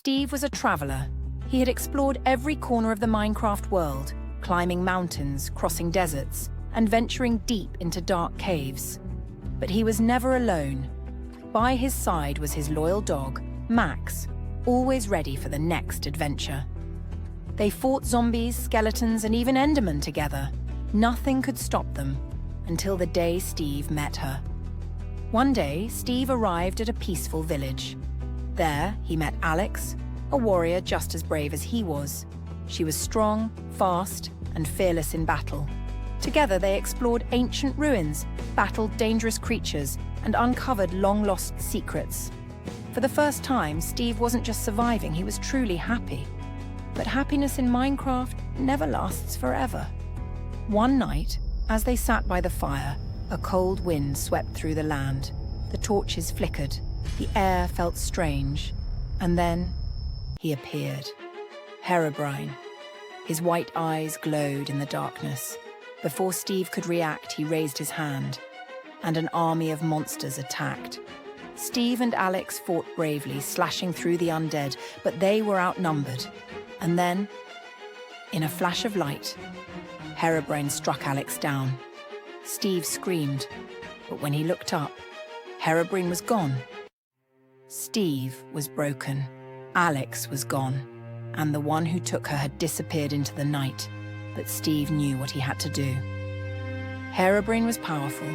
Steve was a traveler. He had explored every corner of the Minecraft world, climbing mountains, crossing deserts, and venturing deep into dark caves. But he was never alone. By his side was his loyal dog, Max, always ready for the next adventure. They fought zombies, skeletons, and even Endermen together. Nothing could stop them until the day Steve met her. One day, Steve arrived at a peaceful village. There, he met Alex, a warrior just as brave as he was. She was strong, fast, and fearless in battle. Together, they explored ancient ruins, battled dangerous creatures, and uncovered long-lost secrets. For the first time, Steve wasn't just surviving, he was truly happy. But happiness in Minecraft never lasts forever. One night, as they sat by the fire, a cold wind swept through the land. The torches flickered, the air felt strange, and then he appeared. Herobrine. His white eyes glowed in the darkness. Before Steve could react, he raised his hand, and an army of monsters attacked. Steve and Alex fought bravely, slashing through the undead, but they were outnumbered. And then, in a flash of light, Herobrine struck Alex down. Steve screamed, but when he looked up, Herobrine was gone. Steve was broken. Alex was gone, and the one who took her had disappeared into the night, but Steve knew what he had to do. Herobrine was powerful,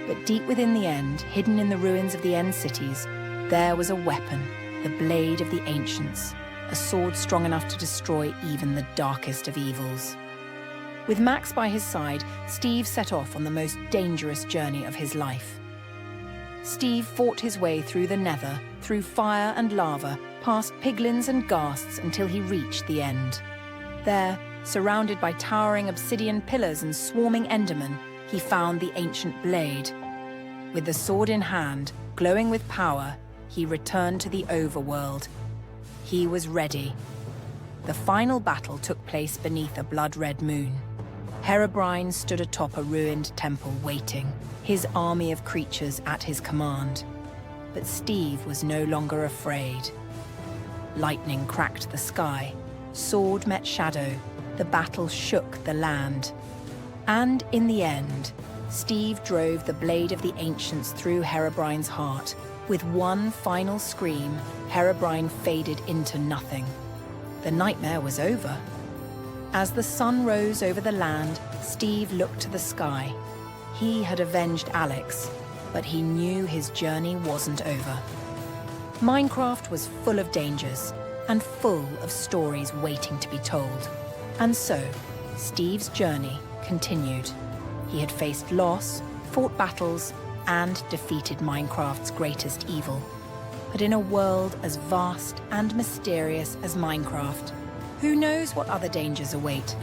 but deep within the End, hidden in the ruins of the End cities, there was a weapon, the blade of the ancients, a sword strong enough to destroy even the darkest of evils. With Max by his side, Steve set off on the most dangerous journey of his life. Steve fought his way through the Nether, through fire and lava, past piglins and ghasts until he reached the End. There, surrounded by towering obsidian pillars and swarming Endermen, he found the ancient blade. With the sword in hand, glowing with power, he returned to the overworld. He was ready. The final battle took place beneath a blood-red moon. Herobrine stood atop a ruined temple waiting, his army of creatures at his command. But Steve was no longer afraid. Lightning cracked the sky, sword met shadow, the battle shook the land. And in the end, Steve drove the blade of the ancients through Herobrine's heart. With one final scream, Herobrine faded into nothing. The nightmare was over. As the sun rose over the land, Steve looked to the sky. He had avenged Alex, but he knew his journey wasn't over. Minecraft was full of dangers and full of stories waiting to be told. And so, Steve's journey continued. He had faced loss, fought battles, and defeated Minecraft's greatest evil. But in a world as vast and mysterious as Minecraft, who knows what other dangers await?